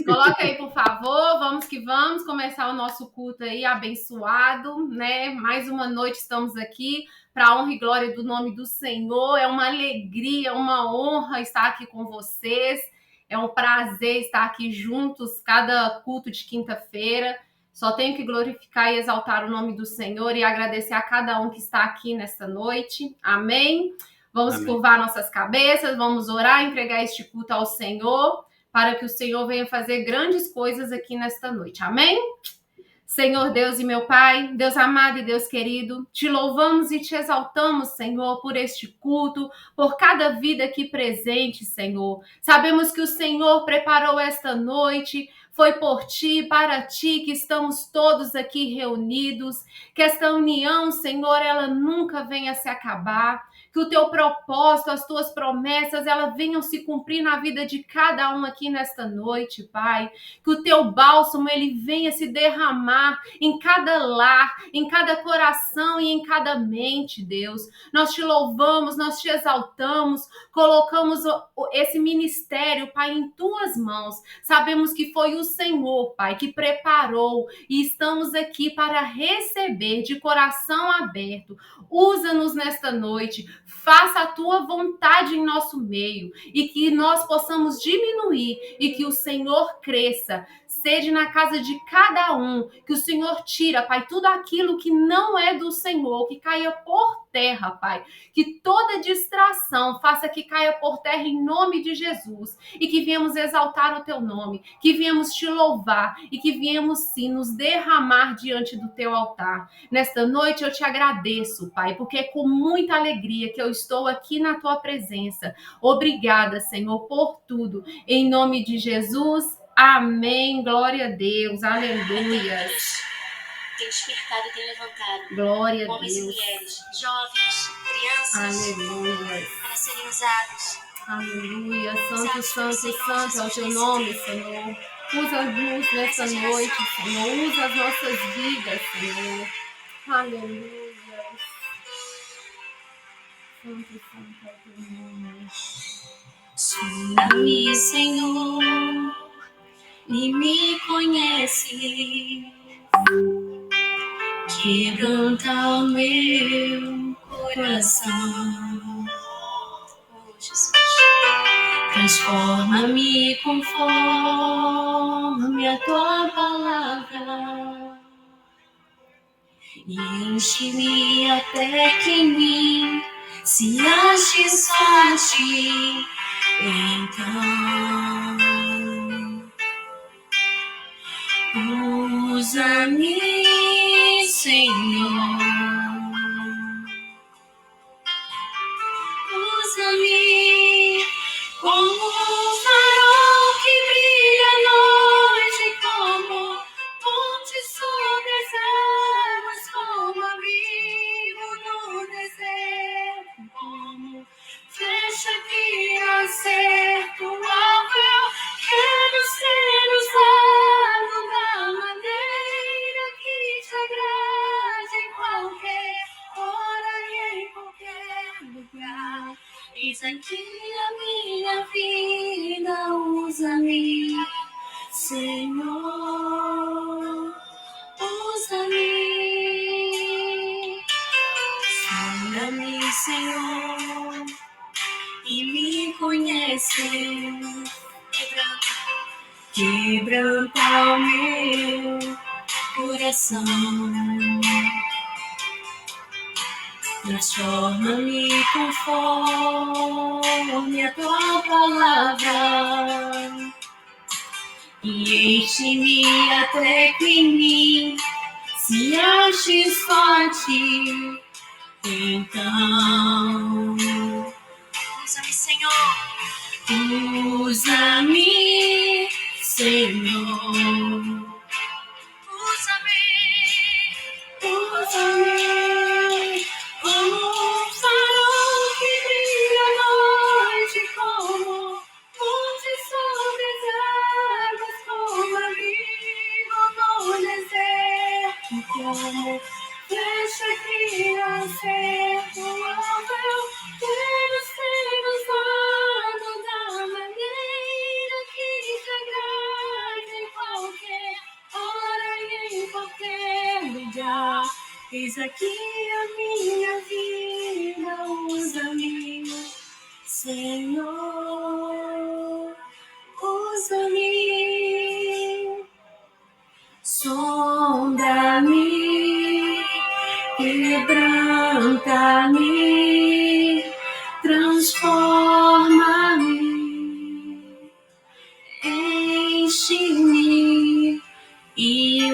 Coloca aí, por favor. Vamos que vamos começar o nosso culto aí abençoado, né? Mais uma noite estamos aqui para a honra e glória do nome do Senhor. É uma alegria, uma honra estar aqui com vocês. É um prazer estar aqui juntos cada culto de quinta-feira. Só tenho que glorificar e exaltar o nome do Senhor e agradecer a cada um que está aqui nesta noite. Amém. Vamos curvar nossas cabeças, vamos orar, entregar este culto ao Senhor, para que o Senhor venha fazer grandes coisas aqui nesta noite. Amém? Senhor Deus e meu Pai, Deus amado e Deus querido, te louvamos e te exaltamos, Senhor, por este culto, por cada vida aqui presente, Senhor. Sabemos que o Senhor preparou esta noite, foi por ti, para ti que estamos todos aqui reunidos, que esta união, Senhor, ela nunca venha se acabar, que o teu propósito, as tuas promessas, elas venham se cumprir na vida de cada um aqui nesta noite, Pai. Que o teu bálsamo, ele venha se derramar em cada lar, em cada coração e em cada mente, Deus. Nós te louvamos, nós te exaltamos, colocamos esse ministério, Pai, em tuas mãos. Sabemos que foi o Senhor, Pai, que preparou e estamos aqui para receber de coração aberto. Usa-nos nesta noite, faça a tua vontade em nosso meio e que nós possamos diminuir e que o Senhor cresça. Seja na casa de cada um, que o Senhor tira, Pai, tudo aquilo que não é do Senhor, que caia por terra, Pai. Que toda distração faça que caia por terra em nome de Jesus. E que viemos exaltar o teu nome, que viemos te louvar e que viemos sim nos derramar diante do teu altar. Nesta noite eu te agradeço, Pai, porque é com muita alegria que eu estou aqui na tua presença. Obrigada, Senhor, por tudo. Em nome de Jesus. Amém, glória a Deus, aleluia. Tem despertado e tem levantado Glória a homens Deus. E mulheres, jovens, crianças, aleluia, para serem usados. Aleluia, santo, santo, santo é o teu nome, Senhor. Usa-nos nessa noite, Senhor, usa as nossas vidas, Senhor. Aleluia. Santo, santo é o teu nome. Sonda-me, Senhor, e me conhece, quebranta o meu coração. Oh, Jesus. Transforma-me conforme a tua palavra e enche-me até que em mim se ache só a ti. Então, usa-me, Senhor, usa-me como um farol que brilha à noite, como ponte sobre as águas, como abrigo no deserto, como flecha que acerta o alvo. Eu quero ser usado da maneira que te agrade, em qualquer hora e em qualquer lugar. Eis aqui a minha vida, usa-me, Senhor, usa-me. Sonda-me, Senhor, e me conhece, quebranta o meu coração. Transforma-me conforme a tua palavra e enche-me até que em mim se ache só a ti. Então, usa-me, Senhor. Usa-me, Senhor. Usa-me, usa-me. Como um farol que brilha à noite, como ponte sobre as águas, como abrigo no deserto, como flecha que acerta o alvo. Eu quero ser usado da maneira que te agrade, vida. Eis aqui a minha vida, usa-me, Senhor, usa-me. Sonda-me, quebranta-me, transforma-me, enche-me e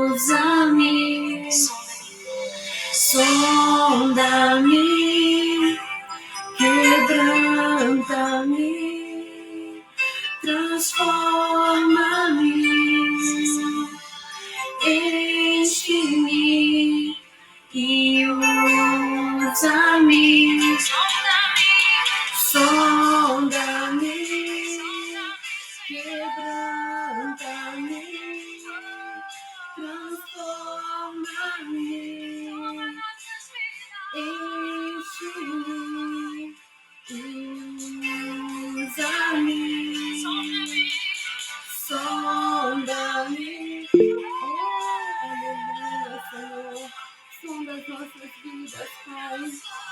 usa-me. Sonda-me, quebranta-me, transforma-me, enche-me e usa-me. Sonda-me, quebranta-me, transforma-me, enche-me e usa-me. Sonda-me, aleluia, Senhor. Sonda as nossas vidas, Pai.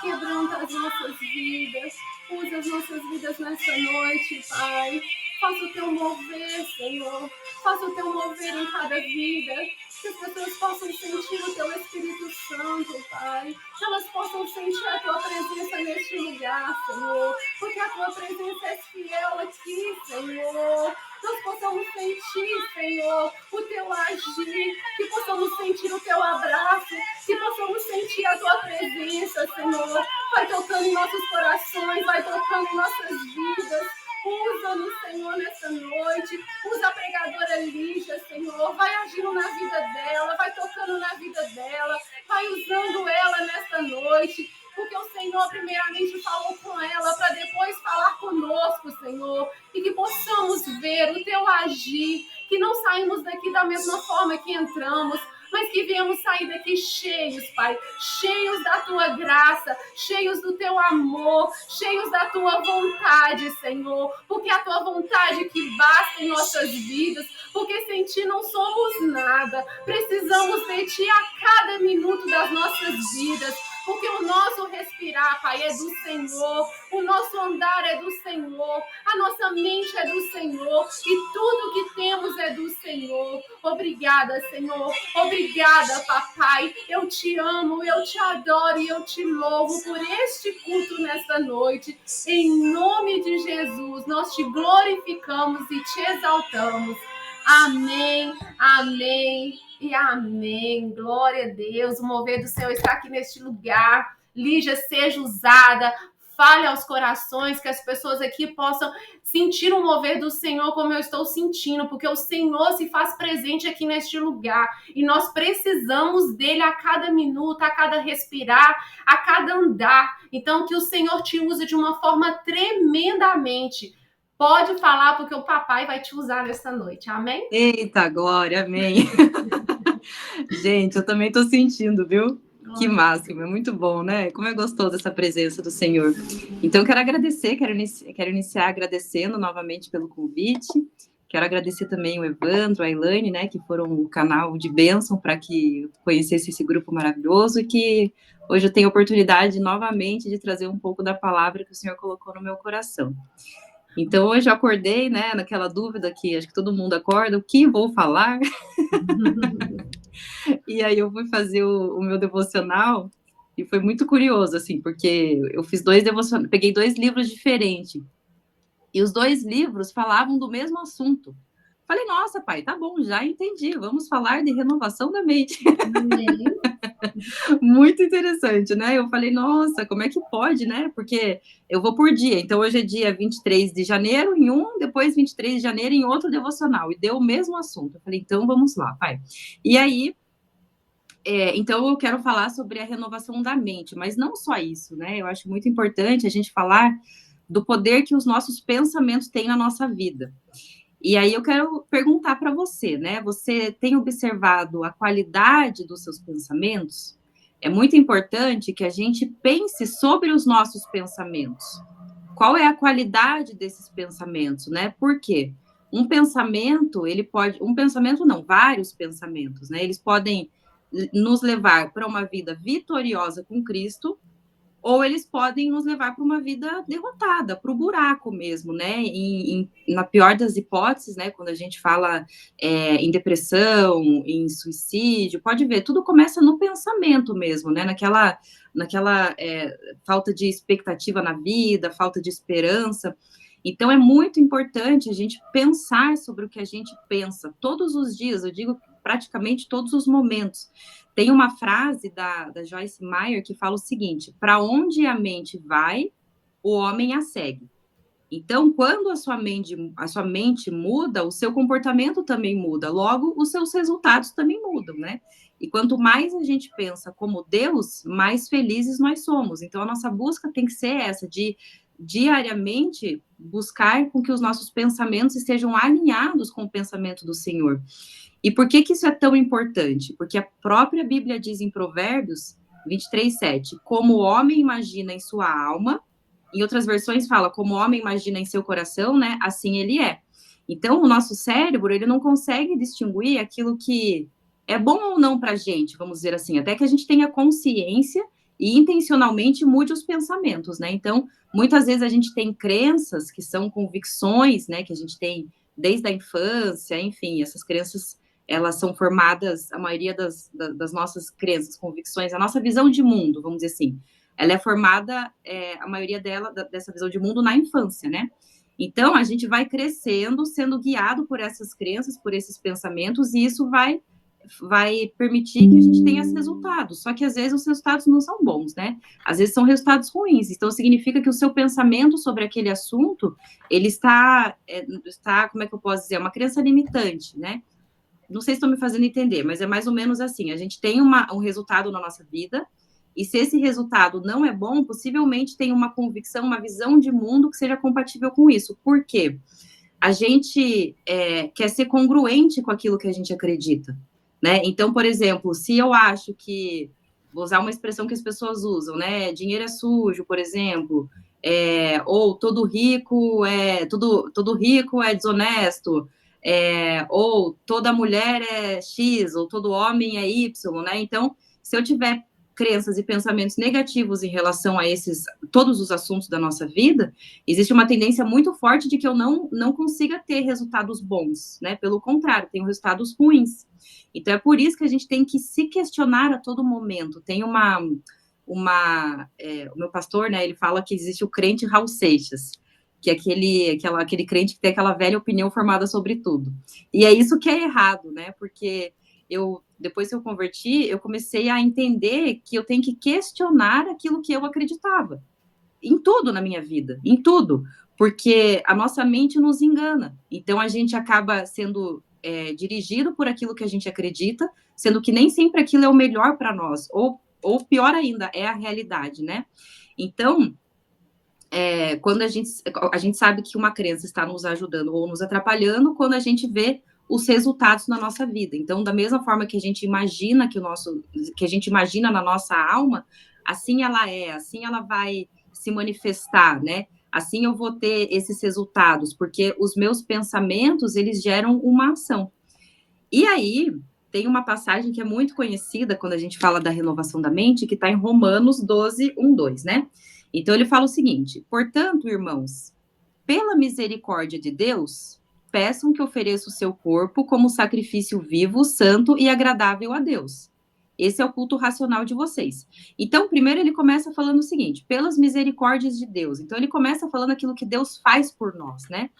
Quebranta as nossas vidas. Usa as nossas vidas nessa noite, Pai. Faça o teu mover, Senhor. Faça o teu mover em cada vida. Que as pessoas possam sentir o teu Espírito Santo, Pai. Que elas possam sentir a tua presença neste lugar, Senhor. Porque a tua presença é fiel aqui, Senhor. Nós possamos sentir, Senhor, o teu agir, que possamos sentir o teu abraço, que possamos sentir a tua presença, Senhor. Vai tocando em nossos corações, vai tocando em nossas vidas. Usa-nos, Senhor, nessa noite. Usa a pregadora Lígia, Senhor. Vai agindo na vida dela, vai tocando na vida dela, vai usando ela nessa noite. Porque o Senhor primeiramente falou com ela para depois falar conosco, Senhor. E que possamos ver o teu agir, que não saímos daqui da mesma forma que entramos, mas que viemos sair daqui cheios, Pai, cheios da tua graça, cheios do teu amor, cheios da tua vontade, Senhor, porque a tua vontade que basta em nossas vidas, porque sem ti não somos nada, precisamos de ti a cada minuto das nossas vidas, porque o nosso respirar, Pai, é do Senhor, o nosso andar é do Senhor, a nossa mente é do Senhor, e tudo que temos é do Senhor. Obrigada, Senhor, obrigada, Papai, eu te amo, eu te adoro e eu te louvo por este culto nesta noite, em nome de Jesus, nós te glorificamos e te exaltamos. Amém, amém e amém. Glória a Deus. O mover do Senhor está aqui neste lugar. Lígia, seja usada. Fale aos corações, que as pessoas aqui possam sentir o mover do Senhor como eu estou sentindo, porque o Senhor se faz presente aqui neste lugar e nós precisamos dele a cada minuto, a cada respirar, a cada andar. Então, que o Senhor te use de uma forma tremendamente. Pode falar, porque o papai vai te usar nessa noite, amém? Eita, glória, amém. Gente, eu também tô sentindo, viu? Que máximo, é muito bom, né? Como é gostoso essa presença do Senhor. Então, quero agradecer, quero iniciar agradecendo novamente pelo convite. Quero agradecer também o Evandro, a Elaine, né, que foram um canal de bênção para que eu conhecesse esse grupo maravilhoso e que hoje eu tenho a oportunidade novamente de trazer um pouco da palavra que o Senhor colocou no meu coração. Então, hoje eu acordei, né, naquela dúvida que acho que todo mundo acorda, o que vou falar? E aí eu fui fazer o meu devocional e foi muito curioso, assim, porque eu fiz peguei 2 livros diferentes. E os 2 livros falavam do mesmo assunto. Falei, nossa, pai, tá bom, já entendi, vamos falar de renovação da mente. Muito interessante, né? Eu falei, nossa, como é que pode, né? Porque eu vou por dia, então hoje é dia 23 de janeiro em um, depois 23 de janeiro em outro devocional, e deu o mesmo assunto. Eu falei, então vamos lá, pai. E aí, então eu quero falar sobre a renovação da mente, mas não só isso, né? Eu acho muito importante a gente falar do poder que os nossos pensamentos têm na nossa vida. E aí eu quero perguntar para você, né? Você tem observado a qualidade dos seus pensamentos? É muito importante que a gente pense sobre os nossos pensamentos. Qual é a qualidade desses pensamentos, né? Por quê? Vários pensamentos, né? Eles podem nos levar para uma vida vitoriosa com Cristo, ou eles podem nos levar para uma vida derrotada, para o buraco mesmo, né? Na pior das hipóteses, né? Quando a gente fala em depressão, em suicídio, pode ver, tudo começa no pensamento mesmo, né? Naquela falta de expectativa na vida, falta de esperança. Então, é muito importante a gente pensar sobre o que a gente pensa todos os dias, eu digo praticamente todos os momentos. Tem uma frase da Joyce Meyer que fala o seguinte: para onde a mente vai, o homem a segue. Então, quando a sua mente muda, o seu comportamento também muda, logo, os seus resultados também mudam, né? E quanto mais a gente pensa como Deus, mais felizes nós somos. Então, a nossa busca tem que ser essa, de diariamente buscar com que os nossos pensamentos estejam alinhados com o pensamento do Senhor. E por que isso é tão importante? Porque a própria Bíblia diz em Provérbios 23:7, como o homem imagina em sua alma, em outras versões fala, como o homem imagina em seu coração, né, assim ele é. Então, o nosso cérebro, ele não consegue distinguir aquilo que é bom ou não para a gente, vamos dizer assim, até que a gente tenha consciência e intencionalmente mude os pensamentos, né? Então, muitas vezes a gente tem crenças que são convicções, né, que a gente tem desde a infância, enfim, essas crenças, elas são formadas, a maioria das nossas crenças, convicções, a nossa visão de mundo, vamos dizer assim, ela é formada, a maioria dessa visão de mundo na infância, né? Então, a gente vai crescendo, sendo guiado por essas crenças, por esses pensamentos, e isso vai permitir que a gente tenha esses resultados. Só que, às vezes, os resultados não são bons, né? Às vezes, são resultados ruins. Então, significa que o seu pensamento sobre aquele assunto, ele está, como é que eu posso dizer? Uma crença limitante, né? Não sei se estou me fazendo entender, mas é mais ou menos assim. A gente tem um resultado na nossa vida, e se esse resultado não é bom, possivelmente tem uma convicção, uma visão de mundo que seja compatível com isso. Por quê? A gente quer ser congruente com aquilo que a gente acredita, né? Então, por exemplo, se eu acho que, vou usar uma expressão que as pessoas usam, né? Dinheiro é sujo, por exemplo, ou todo rico é desonesto, ou toda mulher é X, ou todo homem é Y, né? Então, se eu tiver crenças e pensamentos negativos em relação a todos os assuntos da nossa vida, existe uma tendência muito forte de que eu não consiga ter resultados bons, né? Pelo contrário, tenho resultados ruins. Então, é por isso que a gente tem que se questionar a todo momento. Tem o meu pastor, né, ele fala que existe o crente Raul Seixas, que é aquele crente que tem aquela velha opinião formada sobre tudo. E é isso que é errado, né? Porque depois que eu converti, eu comecei a entender que eu tenho que questionar aquilo que eu acreditava. Em tudo na minha vida, em tudo. Porque a nossa mente nos engana. Então, a gente acaba sendo dirigido por aquilo que a gente acredita, sendo que nem sempre aquilo é o melhor para nós. Ou pior ainda, é a realidade, né? Então, quando a gente sabe que uma crença está nos ajudando ou nos atrapalhando, quando a gente vê os resultados na nossa vida. Então, da mesma forma que a gente imagina que a gente imagina na nossa alma, assim ela é, assim ela vai se manifestar, né? Assim eu vou ter esses resultados, porque os meus pensamentos, eles geram uma ação. E aí, tem uma passagem que é muito conhecida quando a gente fala da renovação da mente, que está em Romanos 12, 1, 2, né? Então, ele fala o seguinte: portanto, irmãos, pela misericórdia de Deus, peçam que ofereça o seu corpo como sacrifício vivo, santo e agradável a Deus. Esse é o culto racional de vocês. Então, primeiro ele começa falando o seguinte: pelas misericórdias de Deus. Então, ele começa falando aquilo que Deus faz por nós, né?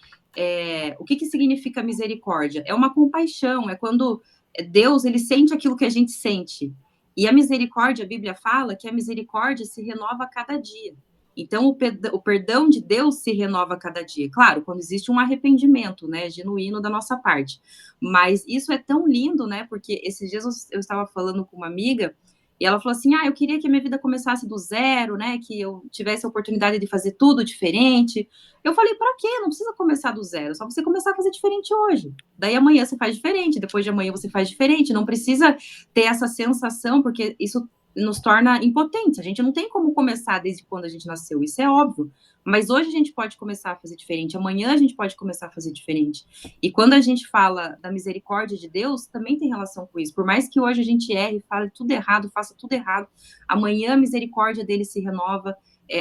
O que significa misericórdia? É uma compaixão, é quando Deus, ele sente aquilo que a gente sente. E a misericórdia, a Bíblia fala que a misericórdia se renova a cada dia. Então, o perdão de Deus se renova a cada dia. Claro, quando existe um arrependimento, né, genuíno da nossa parte. Mas isso é tão lindo, né, porque esses dias eu estava falando com uma amiga, e ela falou assim, eu queria que a minha vida começasse do zero, né, que eu tivesse a oportunidade de fazer tudo diferente. Eu falei, para quê? Não precisa começar do zero, só você começar a fazer diferente hoje. Daí amanhã você faz diferente, depois de amanhã você faz diferente. Não precisa ter essa sensação, porque isso nos torna impotentes. A gente não tem como começar desde quando a gente nasceu, isso é óbvio. Mas hoje a gente pode começar a fazer diferente, amanhã a gente pode começar a fazer diferente. E quando a gente fala da misericórdia de Deus, também tem relação com isso. Por mais que hoje a gente erre, fale tudo errado, faça tudo errado, amanhã a misericórdia dele se renova.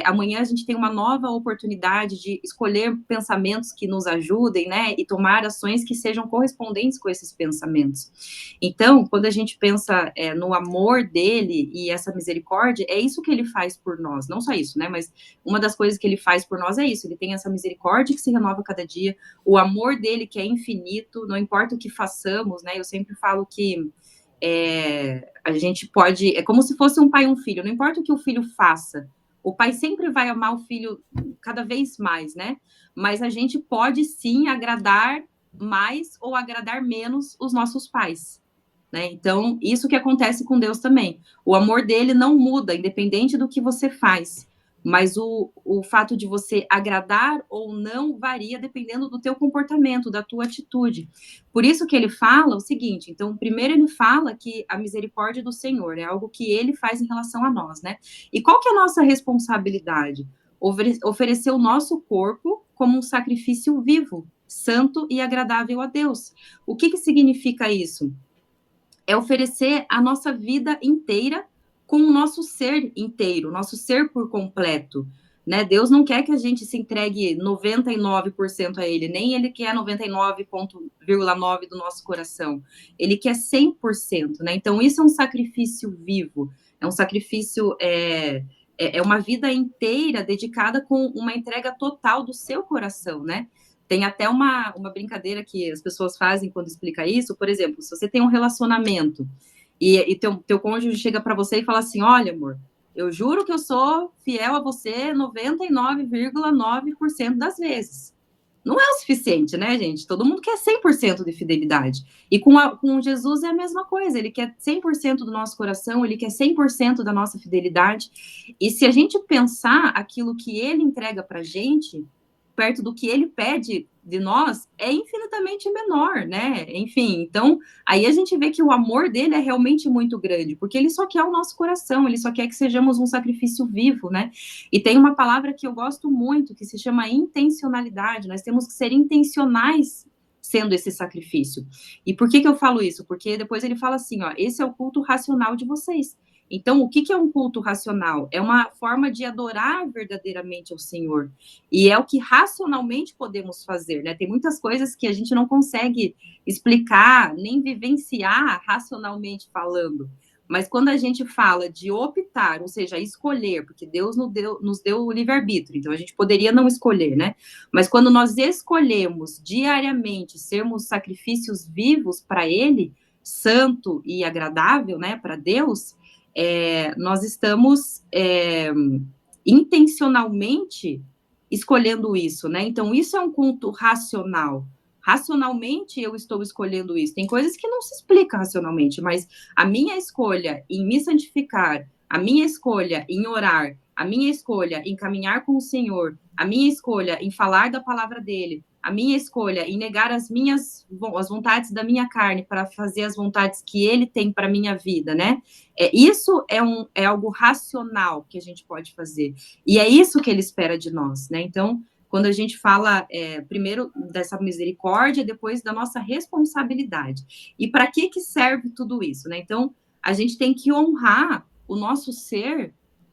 Amanhã a gente tem uma nova oportunidade de escolher pensamentos que nos ajudem, né? E tomar ações que sejam correspondentes com esses pensamentos. Então, quando a gente pensa no amor dele e essa misericórdia, é isso que ele faz por nós. Não só isso, né? Mas uma das coisas que ele faz por nós é isso. Ele tem essa misericórdia que se renova cada dia, o amor dele que é infinito, não importa o que façamos, né? Eu sempre falo que a gente pode... É como se fosse um pai e um filho. Não importa o que o filho faça, o pai sempre vai amar o filho cada vez mais, né? Mas a gente pode, sim, agradar mais ou agradar menos os nossos pais, né? Então, isso que acontece com Deus também. O amor dele não muda, independente do que você faz. Mas o fato de você agradar ou não varia dependendo do teu comportamento, da tua atitude. Por isso que ele fala o seguinte, então, primeiro ele fala que a misericórdia do Senhor é algo que ele faz em relação a nós, né? E qual que é a nossa responsabilidade? Oferecer o nosso corpo como um sacrifício vivo, santo e agradável a Deus. O que significa isso? É oferecer a nossa vida inteira com o nosso ser inteiro, nosso ser por completo, né? Deus não quer que a gente se entregue 99% a ele, nem ele quer 99,9% do nosso coração. Ele quer 100%, né? Então, isso é um sacrifício vivo, é um sacrifício, é uma vida inteira dedicada com uma entrega total do seu coração, né? Tem até uma brincadeira que as pessoas fazem quando explica isso. Por exemplo, se você tem um relacionamento e teu cônjuge chega para você e fala assim, olha, amor, eu juro que eu sou fiel a você 99,9% das vezes. Não é o suficiente, né, gente? Todo mundo quer 100% de fidelidade. E com Jesus é a mesma coisa. Ele quer 100% do nosso coração, ele quer 100% da nossa fidelidade. E se a gente pensar aquilo que ele entrega para a gente, perto do que ele pede de nós, é infinitamente menor, né? Enfim, então, aí a gente vê que o amor dele é realmente muito grande, porque ele só quer o nosso coração, ele só quer que sejamos um sacrifício vivo, né? E tem uma palavra que eu gosto muito, que se chama intencionalidade. Nós temos que ser intencionais sendo esse sacrifício. E por que eu falo isso? Porque depois ele fala assim, ó, esse é o culto racional de vocês. Então, o que é um culto racional? É uma forma de adorar verdadeiramente ao Senhor. E é o que racionalmente podemos fazer, né? Tem muitas coisas que a gente não consegue explicar, nem vivenciar racionalmente falando. Mas quando a gente fala de optar, ou seja, escolher, porque Deus nos deu o livre-arbítrio, então a gente poderia não escolher, né? Mas quando nós escolhemos diariamente sermos sacrifícios vivos para Ele, santo e agradável, né, para Deus, nós estamos intencionalmente escolhendo isso, né? Então, isso é um culto racional. Racionalmente, eu estou escolhendo isso. Tem coisas que não se explicam racionalmente, mas a minha escolha em me santificar, a minha escolha em orar, a minha escolha em caminhar com o Senhor, a minha escolha em falar da palavra dele, a minha escolha em negar as vontades da minha carne para fazer as vontades que ele tem para minha vida, né? Isso é algo racional que a gente pode fazer. E é isso que ele espera de nós, né? Então, quando a gente fala, primeiro, dessa misericórdia, depois da nossa responsabilidade. E para que serve tudo isso, né? Então, a gente tem que honrar o nosso ser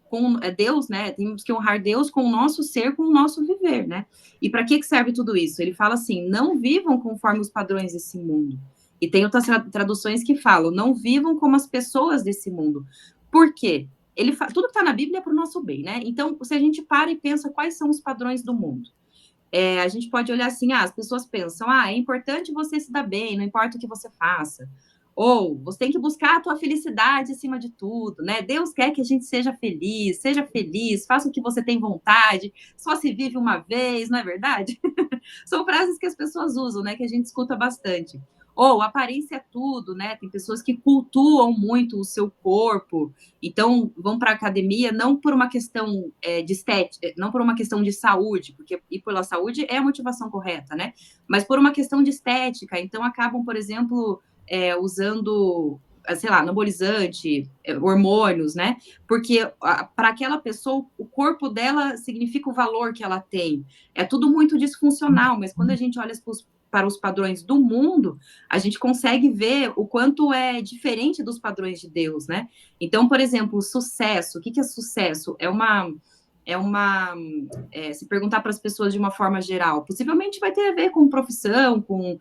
com Deus, né? Temos que honrar Deus com o nosso ser, com o nosso viver, né? E para que serve tudo isso? Ele fala assim, não vivam conforme os padrões desse mundo. E tem outras traduções que falam, não vivam como as pessoas desse mundo. Por quê? Tudo que está na Bíblia é para o nosso bem, né? Então, se a gente para e pensa quais são os padrões do mundo, a gente pode olhar assim, as pessoas pensam, é importante você se dar bem, não importa o que você faça. Ou você tem que buscar a tua felicidade acima de tudo, né? Deus quer que a gente seja feliz, faça o que você tem vontade, só se vive uma vez, não é verdade? São frases que as pessoas usam, né? Que a gente escuta bastante. Ou aparência é tudo, né? Tem pessoas que cultuam muito o seu corpo, então vão para a academia não por uma questão de estética, não por uma questão de saúde, porque ir pela saúde é a motivação correta, né? Mas por uma questão de estética, então acabam, por exemplo, usando sei lá, anabolizante, hormônios, né? Porque para aquela pessoa, o corpo dela significa o valor que ela tem. É tudo muito disfuncional, mas quando a gente olha para os padrões do mundo, a gente consegue ver o quanto é diferente dos padrões de Deus, né? Então, por exemplo, sucesso. O que é sucesso? Se perguntar para as pessoas de uma forma geral, possivelmente vai ter a ver com profissão, com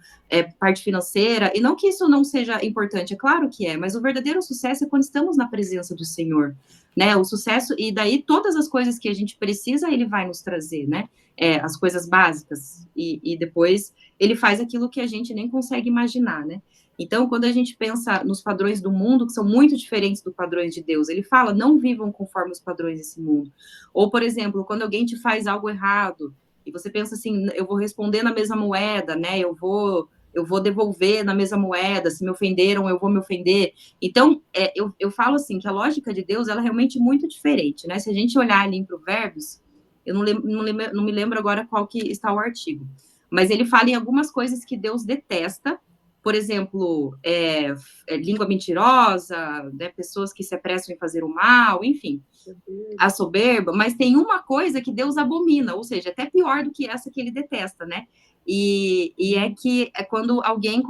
parte financeira, e não que isso não seja importante, é claro que é, mas o verdadeiro sucesso é quando estamos na presença do Senhor, né? O sucesso, e daí todas as coisas que a gente precisa, ele vai nos trazer, né? As coisas básicas, e depois ele faz aquilo que a gente nem consegue imaginar, né? Então, quando a gente pensa nos padrões do mundo, que são muito diferentes dos padrões de Deus, ele fala, não vivam conforme os padrões desse mundo. Ou, por exemplo, quando alguém te faz algo errado, e você pensa assim, eu vou responder na mesma moeda, né? Eu vou devolver na mesma moeda, se me ofenderam, eu vou me ofender. Então, eu falo assim, que a lógica de Deus, ela é realmente muito diferente, né? Se a gente olhar ali em Provérbios, eu não me lembro agora qual que está o artigo, mas ele fala em algumas coisas que Deus detesta, por exemplo, língua mentirosa, né, pessoas que se apressam em fazer o mal, enfim, a soberba, mas tem uma coisa que Deus abomina, ou seja, até pior do que essa que ele detesta, né? E é que é quando alguém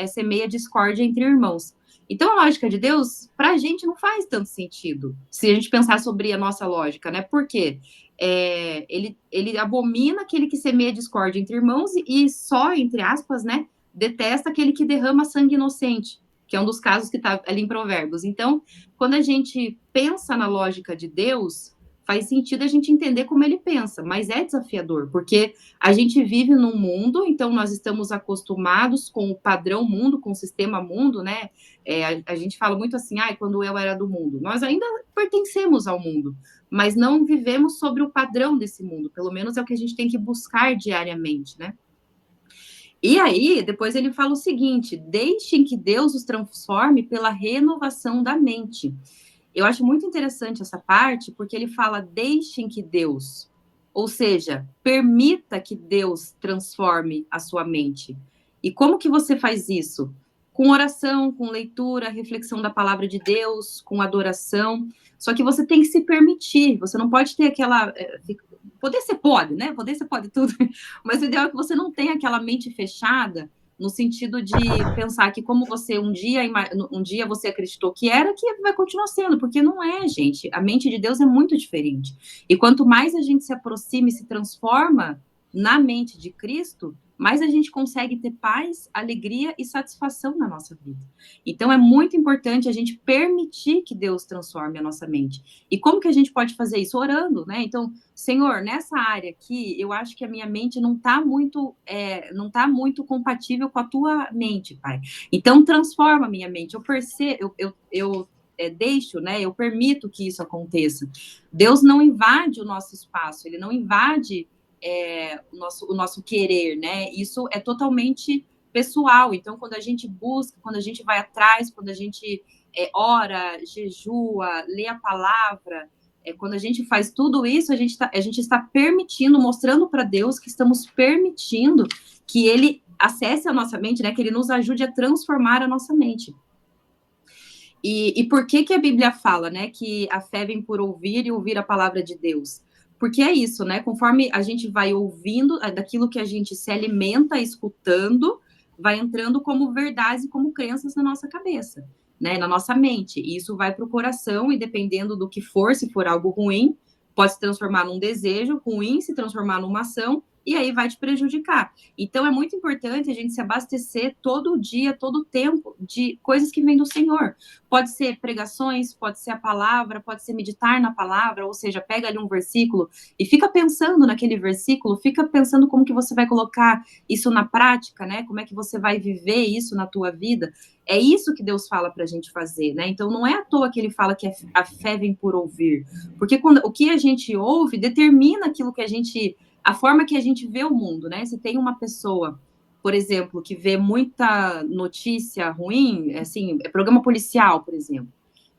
semeia discórdia entre irmãos. Então, a lógica de Deus, para a gente, não faz tanto sentido, se a gente pensar sobre a nossa lógica, né? Por quê? Ele abomina aquele que semeia discórdia entre irmãos e só, entre aspas, né, detesta aquele que derrama sangue inocente, que é um dos casos que está ali em Provérbios. Então, quando a gente pensa na lógica de Deus, faz sentido a gente entender como ele pensa, mas é desafiador, porque a gente vive num mundo, então nós estamos acostumados com o padrão mundo, com o sistema mundo, né? A gente fala muito assim, quando eu era do mundo. Nós ainda pertencemos ao mundo, mas não vivemos sobre o padrão desse mundo, pelo menos é o que a gente tem que buscar diariamente, né? E aí, depois ele fala o seguinte: deixem que Deus os transforme pela renovação da mente. Eu acho muito interessante essa parte, porque ele fala, deixem que Deus, ou seja, permita que Deus transforme a sua mente. E como que você faz isso? Com oração, com leitura, reflexão da palavra de Deus, com adoração. Só que você tem que se permitir, você não pode ter aquela... Poder você pode, né? Poder você pode tudo. Mas o ideal é que você não tenha aquela mente fechada, no sentido de pensar que como você um dia você acreditou que era, que vai continuar sendo, porque não é, gente. A mente de Deus é muito diferente. E quanto mais a gente se aproxima e se transforma na mente de Cristo, mais a gente consegue ter paz, alegria e satisfação na nossa vida. Então, é muito importante a gente permitir que Deus transforme a nossa mente. E como que a gente pode fazer isso? Orando, né? Então, Senhor, nessa área aqui, eu acho que a minha mente não está muito compatível com a tua mente, Pai. Então, transforma a minha mente. Eu percebo, eu deixo, né? Eu permito que isso aconteça. Deus não invade o nosso espaço, ele não invade o nosso querer, né? Isso é totalmente pessoal. Então, quando a gente busca, quando a gente vai atrás, quando a gente ora, jejua, lê a palavra, quando a gente faz tudo isso, a gente está permitindo, mostrando para Deus que estamos permitindo que Ele acesse a nossa mente, né? Que Ele nos ajude a transformar a nossa mente. E por que a Bíblia fala, né? Que a fé vem por ouvir e ouvir a palavra de Deus? Porque é isso, né? Conforme a gente vai ouvindo, daquilo que a gente se alimenta escutando, vai entrando como verdades e como crenças na nossa cabeça, né? Na nossa mente. E isso vai para o coração, e dependendo do que for, se for algo ruim, pode se transformar num desejo, ruim se transformar numa ação, e aí vai te prejudicar. Então, é muito importante a gente se abastecer todo dia, todo o tempo, de coisas que vêm do Senhor. Pode ser pregações, pode ser a palavra, pode ser meditar na palavra, ou seja, pega ali um versículo e fica pensando naquele versículo, fica pensando como que você vai colocar isso na prática, né? Como é que você vai viver isso na tua vida. É isso que Deus fala para a gente fazer, né? Então, não é à toa que ele fala que a fé vem por ouvir. Porque o que a gente ouve determina aquilo que a forma que a gente vê o mundo, né? Se tem uma pessoa, por exemplo, que vê muita notícia ruim, assim, programa policial, por exemplo,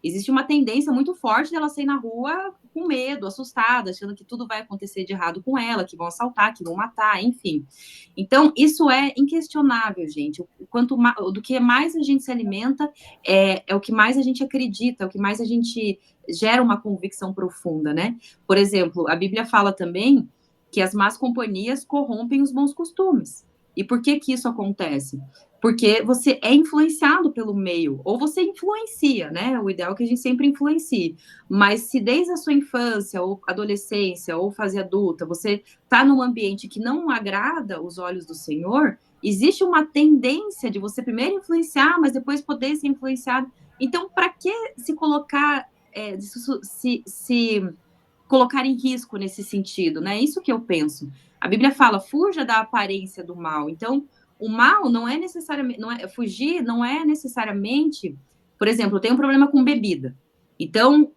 existe uma tendência muito forte dela sair na rua com medo, assustada, achando que tudo vai acontecer de errado com ela, que vão assaltar, que vão matar, enfim. Então, isso é inquestionável, gente. Do que mais a gente se alimenta, é o que mais a gente acredita, é o que mais a gente gera uma convicção profunda, né? Por exemplo, a Bíblia fala também que as más companhias corrompem os bons costumes. E por que que isso acontece? Porque você é influenciado pelo meio, ou você influencia, né? O ideal é que a gente sempre influencie. Mas se desde a sua infância, ou adolescência, ou fase adulta, você está num ambiente que não agrada os olhos do Senhor, existe uma tendência de você primeiro influenciar, mas depois poder ser influenciado. Então, para que se colocar, se colocar em risco nesse sentido, né? Isso que eu penso. A Bíblia fala, fuja da aparência do mal. Então, o mal não é necessariamente, fugir não é necessariamente, por exemplo, eu tenho um problema com bebida. Então,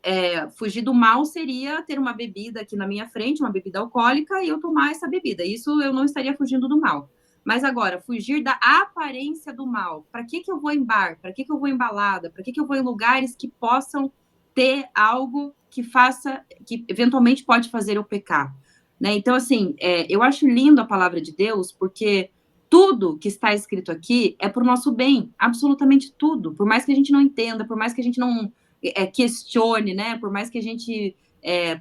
fugir do mal seria ter uma bebida aqui na minha frente, uma bebida alcoólica, e eu tomar essa bebida. Isso eu não estaria fugindo do mal. Mas agora, fugir da aparência do mal. Para que eu vou em bar? Para que eu vou em balada? Para que eu vou em lugares que possam ter algo que faça, que eventualmente pode fazer eu pecar, né? Então, assim, eu acho lindo a palavra de Deus, porque tudo que está escrito aqui é para o nosso bem, absolutamente tudo. Por mais que a gente não entenda, por mais que a gente não questione, né? Por mais que a gente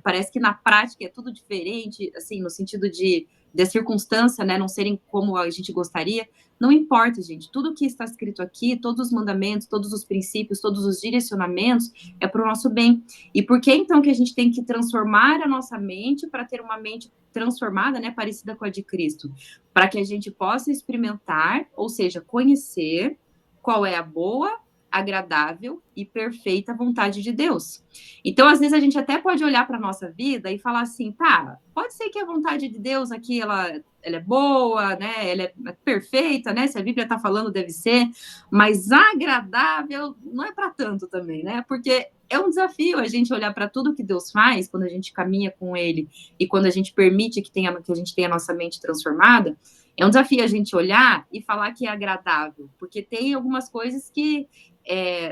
parece que na prática é tudo diferente, assim, no sentido de circunstância, né, não serem como a gente gostaria, não importa, gente. Tudo que está escrito aqui, todos os mandamentos, todos os princípios, todos os direcionamentos, é para o nosso bem. E por que, então, que a gente tem que transformar a nossa mente para ter uma mente transformada, né, parecida com a de Cristo? Para que a gente possa experimentar, ou seja, conhecer qual é a boa, agradável e perfeita vontade de Deus. Então, às vezes, a gente até pode olhar para a nossa vida e falar assim, tá, pode ser que a vontade de Deus aqui, ela é boa, né, ela é perfeita, né, se a Bíblia está falando, deve ser, mas agradável não é para tanto também, né, porque é um desafio a gente olhar para tudo que Deus faz, quando a gente caminha com Ele e quando a gente permite que a gente tenha a nossa mente transformada, é um desafio a gente olhar e falar que é agradável, porque tem algumas coisas que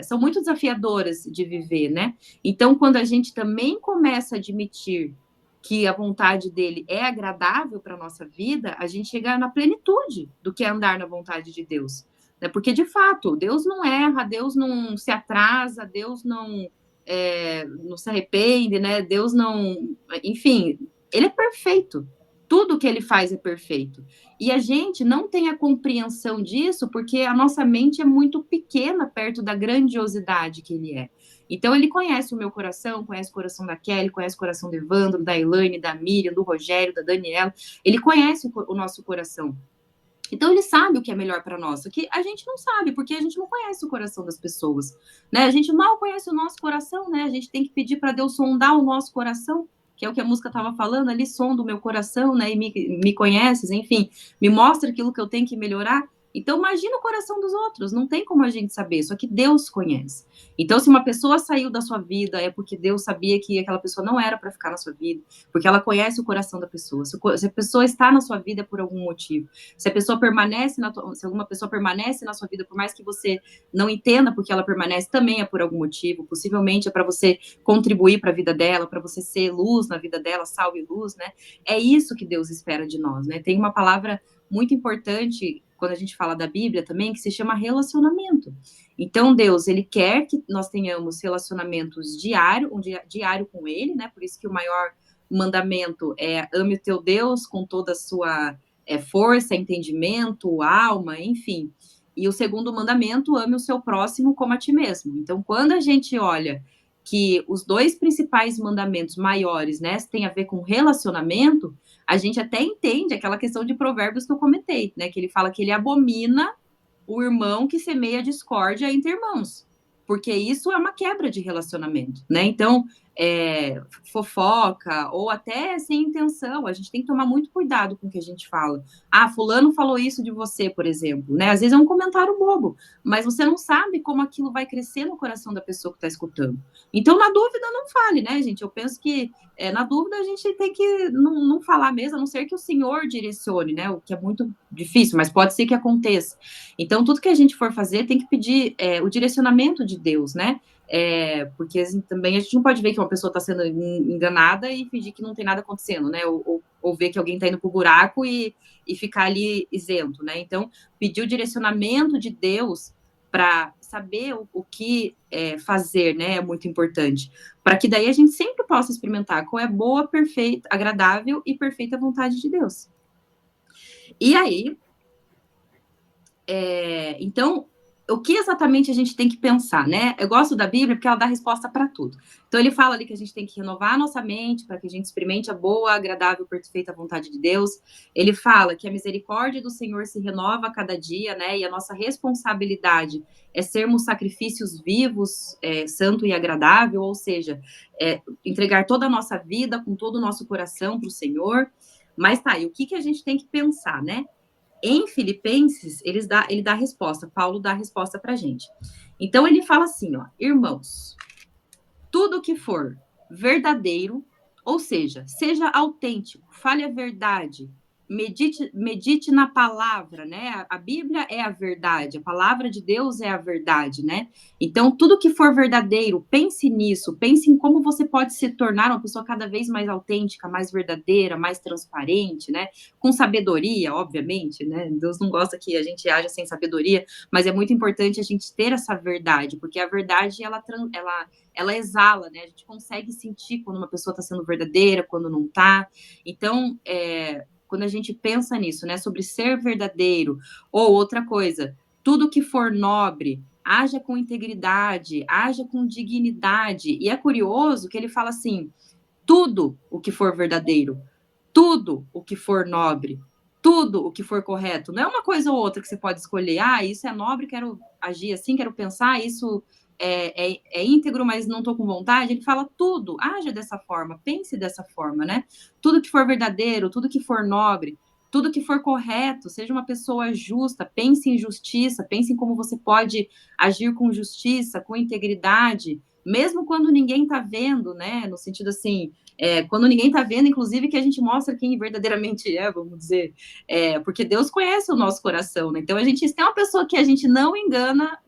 são muito desafiadoras de viver, né? Então, quando a gente também começa a admitir que a vontade dele é agradável para a nossa vida, a gente chega na plenitude do que é andar na vontade de Deus. Né? Porque, de fato, Deus não erra, Deus não se atrasa, Deus não se arrepende, né? Deus não... Enfim, ele é perfeito. Tudo que ele faz é perfeito. E a gente não tem a compreensão disso porque a nossa mente é muito pequena perto da grandiosidade que ele é. Então, ele conhece o meu coração, conhece o coração da Kelly, conhece o coração do Evandro, da Elaine, da Miriam, do Rogério, da Daniela. Ele conhece o nosso coração. Então, ele sabe o que é melhor para nós. Só que a gente não sabe, porque a gente não conhece o coração das pessoas. Né? A gente mal conhece o nosso coração, né? A gente tem que pedir para Deus sondar o nosso coração, que é o que a música estava falando ali, som do meu coração, né, e me conheces, enfim, me mostra aquilo que eu tenho que melhorar. Então, imagina o coração dos outros, não tem como a gente saber, só que Deus conhece. Então, se uma pessoa saiu da sua vida, é porque Deus sabia que aquela pessoa não era para ficar na sua vida, porque ela conhece o coração da pessoa. Se a pessoa está na sua vida é por algum motivo. Se a pessoa permanece se alguma pessoa permanece na sua vida, por mais que você não entenda porque ela permanece, também é por algum motivo. Possivelmente é para você contribuir para a vida dela, para você ser luz na vida dela, sal e luz, né? É isso que Deus espera de nós, né? Tem uma palavra muito importante quando a gente fala da Bíblia também, que se chama relacionamento. Então, Deus, ele quer que nós tenhamos relacionamentos diário com ele, né? Por isso que o maior mandamento é ame o teu Deus com toda a sua força, entendimento, alma, enfim. E o segundo mandamento, ame o seu próximo como a ti mesmo. Então, quando a gente olha que os dois principais mandamentos maiores, né, têm a ver com relacionamento, a gente até entende aquela questão de provérbios que eu comentei, né, que ele fala que ele abomina o irmão que semeia discórdia entre irmãos, porque isso é uma quebra de relacionamento, né, então, fofoca, ou até sem intenção, a gente tem que tomar muito cuidado com o que a gente fala. Ah, fulano falou isso de você, por exemplo, né, às vezes é um comentário bobo, mas você não sabe como aquilo vai crescer no coração da pessoa que está escutando. Então, na dúvida, não fale, né, gente? Eu penso que, na dúvida, a gente tem que não falar mesmo, a não ser que o Senhor direcione, né? O que é muito difícil, mas pode ser que aconteça. Então, tudo que a gente for fazer tem que pedir o direcionamento de Deus, né? Porque assim, também a gente não pode ver que uma pessoa está sendo enganada e fingir que não tem nada acontecendo, né? Ou ver que alguém está indo para o buraco e ficar ali isento, né? Então, pedir o direcionamento de Deus para saber o que fazer, né? É muito importante. Para que daí a gente sempre possa experimentar qual é boa, perfeita, agradável e perfeita vontade de Deus. E aí, então, o que exatamente a gente tem que pensar, né? Eu gosto da Bíblia porque ela dá resposta para tudo. Então, ele fala ali que a gente tem que renovar a nossa mente para que a gente experimente a boa, agradável, perfeita vontade de Deus. Ele fala que a misericórdia do Senhor se renova a cada dia, né? E a nossa responsabilidade é sermos sacrifícios vivos, santo e agradável, ou seja, entregar toda a nossa vida com todo o nosso coração para o Senhor. Mas tá, e o que a gente tem que pensar, né? Em Filipenses, ele dá a resposta, Paulo dá a resposta para a gente. Então, ele fala assim, ó, irmãos, tudo que for verdadeiro, ou seja autêntico, fale a verdade, medite na palavra, né? A Bíblia é a verdade, a palavra de Deus é a verdade, né? Então, tudo que for verdadeiro, pense nisso, pense em como você pode se tornar uma pessoa cada vez mais autêntica, mais verdadeira, mais transparente, né? Com sabedoria, obviamente, né? Deus não gosta que a gente haja sem sabedoria, mas é muito importante a gente ter essa verdade, porque a verdade, ela exala, né? A gente consegue sentir quando uma pessoa está sendo verdadeira, quando não está. Então, quando a gente pensa nisso, né, sobre ser verdadeiro, ou outra coisa, tudo que for nobre, haja com integridade, haja com dignidade. E é curioso que ele fala assim, tudo o que for verdadeiro, tudo o que for nobre, tudo o que for correto. Não é uma coisa ou outra que você pode escolher. Isso é nobre, quero agir assim, quero pensar, isso é íntegro, mas não estou com vontade. Ele fala tudo, haja dessa forma, pense dessa forma, né? Tudo que for verdadeiro, tudo que for nobre, tudo que for correto, seja uma pessoa justa, pense em justiça, pense em como você pode agir com justiça, com integridade, mesmo quando ninguém está vendo, né? No sentido assim, quando ninguém está vendo, inclusive, que a gente mostra quem verdadeiramente vamos dizer, porque Deus conhece o nosso coração, né? Então, se tem uma pessoa que a gente não engana,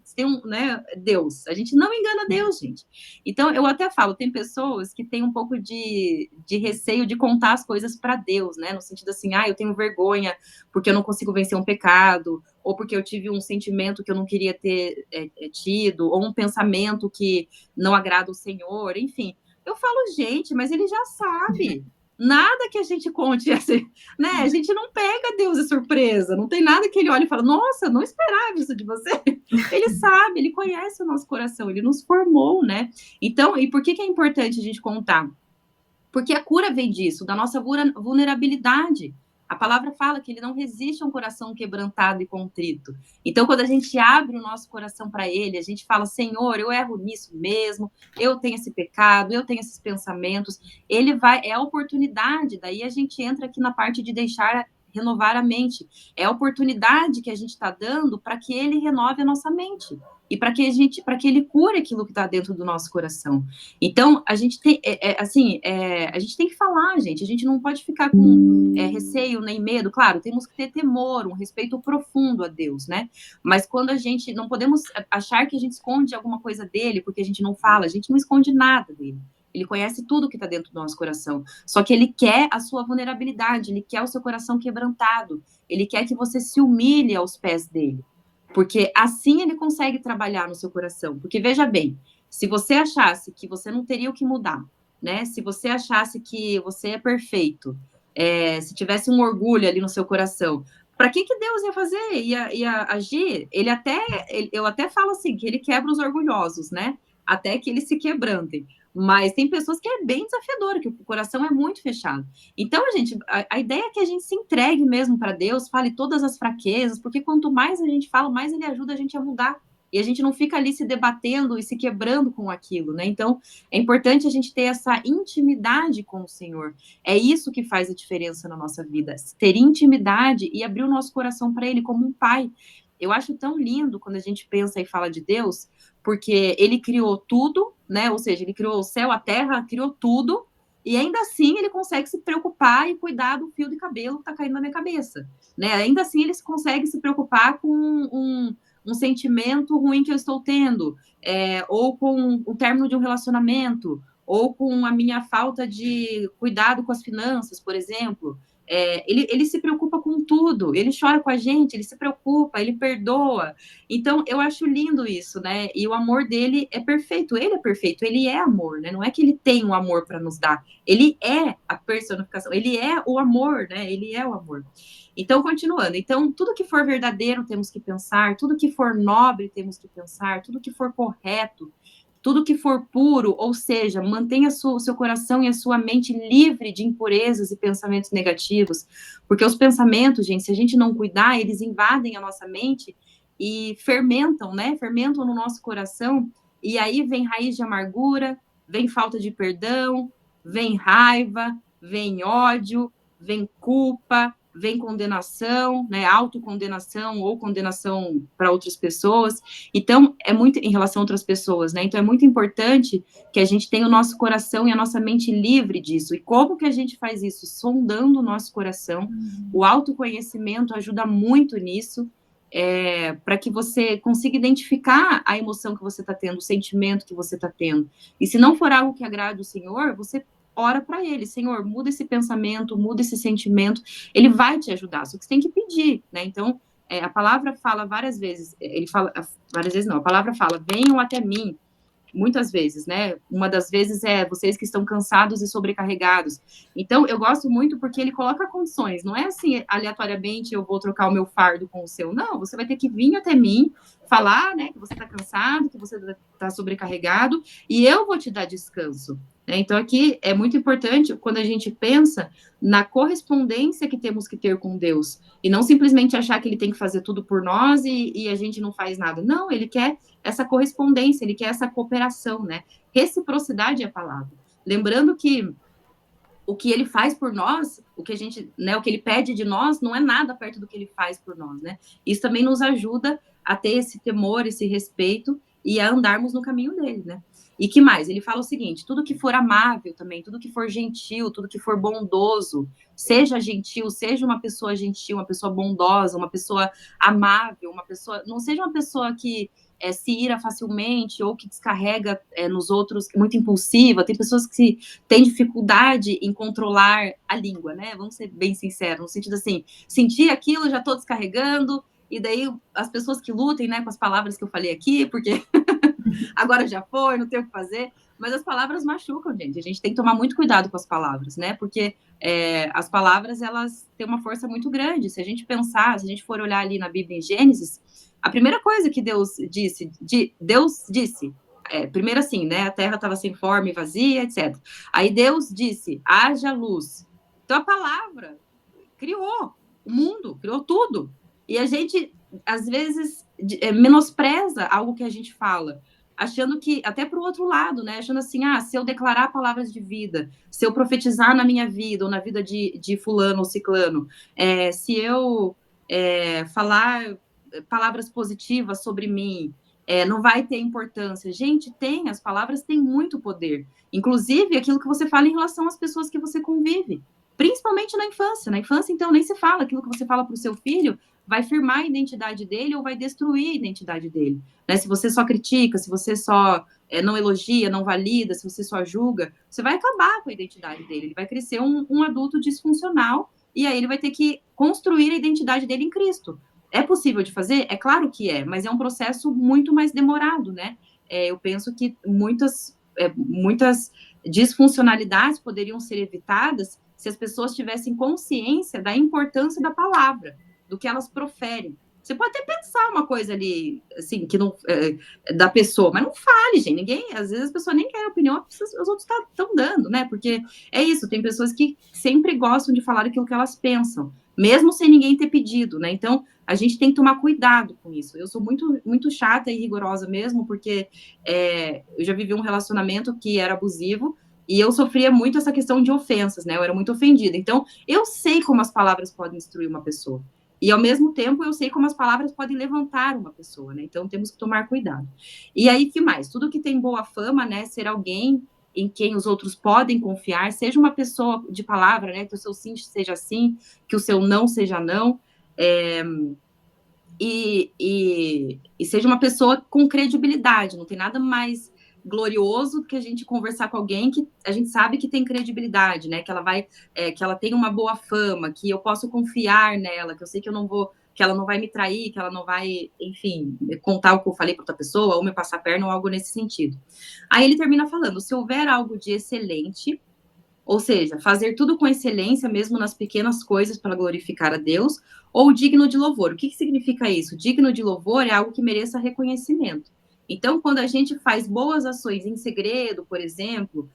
né, Deus, a gente não engana Deus, gente. Então, eu até falo, tem pessoas que têm um pouco de receio de contar as coisas para Deus, né? No sentido assim, eu tenho vergonha porque eu não consigo vencer um pecado, ou porque eu tive um sentimento que eu não queria ter tido, ou um pensamento que não agrada o Senhor, enfim. Eu falo, gente, mas ele já sabe. Nada que a gente conte, assim, né? A gente não pega Deus de surpresa. Não tem nada que ele olhe e fala, nossa, não esperava isso de você. Ele sabe, ele conhece o nosso coração, ele nos formou, né? Então, e por que é importante a gente contar? Porque a cura vem disso, da nossa vulnerabilidade. A palavra fala que ele não resiste a um coração quebrantado e contrito. Então, quando a gente abre o nosso coração para ele, a gente fala, Senhor, eu erro nisso mesmo, eu tenho esse pecado, eu tenho esses pensamentos. É a oportunidade, daí a gente entra aqui na parte de renovar a mente. É a oportunidade que a gente está dando para que ele renove a nossa mente. E para que ele cure aquilo que está dentro do nosso coração. Então, a gente tem, a gente tem que falar, gente. A gente não pode ficar com receio nem medo. Claro, temos que ter temor, um respeito profundo a Deus, né? Mas quando não podemos achar que a gente esconde alguma coisa dele, porque a gente não fala, a gente não esconde nada dele. Ele conhece tudo que está dentro do nosso coração. Só que ele quer a sua vulnerabilidade, ele quer o seu coração quebrantado. Ele quer que você se humilhe aos pés dele. Porque assim ele consegue trabalhar no seu coração. Porque veja bem, se você achasse que você não teria o que mudar, né? Se você achasse que você é perfeito, se tivesse um orgulho ali no seu coração, para que Deus ia fazer? Ia agir? Eu até falo assim, que ele quebra os orgulhosos, né? Até que eles se quebrantem. Mas tem pessoas que é bem desafiadora, que o coração é muito fechado. Então, a ideia é que a gente se entregue mesmo para Deus, fale todas as fraquezas, porque quanto mais a gente fala, mais ele ajuda a gente a mudar. E a gente não fica ali se debatendo e se quebrando com aquilo, né? Então, é importante a gente ter essa intimidade com o Senhor. É isso que faz a diferença na nossa vida. Ter intimidade e abrir o nosso coração para Ele como um pai. Eu acho tão lindo quando a gente pensa e fala de Deus, porque Ele criou tudo, né? Ou seja, ele criou o céu, a terra, criou tudo, e ainda assim ele consegue se preocupar e cuidar do fio de cabelo que tá caindo na minha cabeça, né? Ainda assim ele consegue se preocupar com um sentimento ruim que eu estou tendo, ou com o término de um relacionamento, ou com a minha falta de cuidado com as finanças, por exemplo. Ele se preocupa com tudo, ele chora com a gente, ele se preocupa, ele perdoa. Então, eu acho lindo isso, né? E o amor dele é perfeito, ele é amor, né? Não é que ele tem um amor para nos dar, ele é a personificação, ele é o amor, né? Ele é o amor. Então, continuando. Então, tudo que for verdadeiro temos que pensar, tudo que for nobre temos que pensar, tudo que for correto, tudo que for puro, ou seja, mantenha o seu coração e a sua mente livre de impurezas e pensamentos negativos, porque os pensamentos, gente, se a gente não cuidar, eles invadem a nossa mente e fermentam, né? Fermentam no nosso coração, e aí vem raiz de amargura, vem falta de perdão, vem raiva, vem ódio, vem culpa, vem condenação, né? Autocondenação ou condenação para outras pessoas. Então, é muito em relação a outras pessoas, né? Então, é muito importante que a gente tenha o nosso coração e a nossa mente livre disso. E como que a gente faz isso? Sondando o nosso coração. O autoconhecimento ajuda muito nisso, para que você consiga identificar a emoção que você está tendo, o sentimento que você está tendo. E se não for algo que agrade o Senhor, você ora para ele, Senhor, muda esse pensamento, muda esse sentimento, ele vai te ajudar, só que você tem que pedir, né? Então, a palavra fala várias vezes, ele fala, várias vezes não, a palavra fala, venham até mim, muitas vezes, né? Uma das vezes é vocês que estão cansados e sobrecarregados. Então, eu gosto muito porque ele coloca condições, não é assim, aleatoriamente, eu vou trocar o meu fardo com o seu. Não, você vai ter que vir até mim, falar, né, que você está cansado, que você está sobrecarregado, e eu vou te dar descanso. Né? Então, aqui é muito importante quando a gente pensa na correspondência que temos que ter com Deus, e não simplesmente achar que ele tem que fazer tudo por nós e a gente não faz nada. Não, ele quer essa correspondência, ele quer essa cooperação, né? Reciprocidade é a palavra. Lembrando que o que ele faz por nós, o que a gente, né, o que ele pede de nós, não é nada perto do que ele faz por nós, né? Isso também nos ajuda a ter esse temor, esse respeito e a andarmos no caminho dele, né? E que mais? Ele fala o seguinte: tudo que for amável também, tudo que for gentil, tudo que for bondoso, seja gentil, seja uma pessoa gentil, uma pessoa bondosa, uma pessoa amável, uma pessoa, não seja uma pessoa que se ira facilmente ou que descarrega nos outros, muito impulsiva. Tem pessoas que têm dificuldade em controlar a língua, né? Vamos ser bem sinceros, no sentido assim, sentir aquilo, já estou descarregando, e daí as pessoas que lutem, né, com as palavras que eu falei aqui, porque agora já foi, não tem o que fazer, mas as palavras machucam, gente. A gente tem que tomar muito cuidado com as palavras, né? Porque as palavras, elas têm uma força muito grande. Se a gente pensar, se a gente for olhar ali na Bíblia em Gênesis, a primeira coisa que Deus disse, primeiro assim, né? A terra estava sem forma e vazia, etc. Aí Deus disse, haja luz. Então a palavra criou o mundo, criou tudo. E a gente, às vezes, menospreza algo que a gente fala, achando que, até para o outro lado, né? Achando assim, se eu declarar palavras de vida, se eu profetizar na minha vida, ou na vida de fulano ou ciclano, se eu falar palavras positivas sobre mim, não vai ter importância. Gente, as palavras têm muito poder. Inclusive, aquilo que você fala em relação às pessoas que você convive. Principalmente na infância. Na infância, então, nem se fala. Aquilo que você fala para o seu filho vai firmar a identidade dele ou vai destruir a identidade dele. Né? Se você só critica, se você só não elogia, não valida, se você só julga, você vai acabar com a identidade dele. Ele vai crescer um adulto disfuncional e aí ele vai ter que construir a identidade dele em Cristo. É possível de fazer? É claro que é, mas é um processo muito mais demorado, né? Eu penso que muitas disfuncionalidades poderiam ser evitadas se as pessoas tivessem consciência da importância da palavra, do que elas proferem. Você pode até pensar uma coisa ali, assim, que não da pessoa, mas não fale, gente. Ninguém, às vezes, as pessoas nem querem a opinião, os outros estão dando, né? Porque é isso, tem pessoas que sempre gostam de falar aquilo que elas pensam, mesmo sem ninguém ter pedido, né? Então, a gente tem que tomar cuidado com isso. Eu sou muito, muito chata e rigorosa mesmo, porque eu já vivi um relacionamento que era abusivo, e eu sofria muito essa questão de ofensas, né? Eu era muito ofendida. Então, eu sei como as palavras podem destruir uma pessoa. E, ao mesmo tempo, eu sei como as palavras podem levantar uma pessoa, né? Então, temos que tomar cuidado. E aí, que mais? Tudo que tem boa fama, né? Ser alguém em quem os outros podem confiar, seja uma pessoa de palavra, né? Que o seu sim seja sim, que o seu não seja não. e seja uma pessoa com credibilidade. Não tem nada mais glorioso do que a gente conversar com alguém que a gente sabe que tem credibilidade, né? Que ela vai, que ela tem uma boa fama, que eu posso confiar nela, que eu sei que eu não vou, que ela não vai me trair, que ela não vai, enfim, contar o que eu falei para outra pessoa, ou me passar a perna, ou algo nesse sentido. Aí ele termina falando: se houver algo de excelente, ou seja, fazer tudo com excelência, mesmo nas pequenas coisas, para glorificar a Deus, ou digno de louvor. O que significa isso? Digno de louvor é algo que mereça reconhecimento. Então, quando a gente faz boas ações em segredo, por exemplo,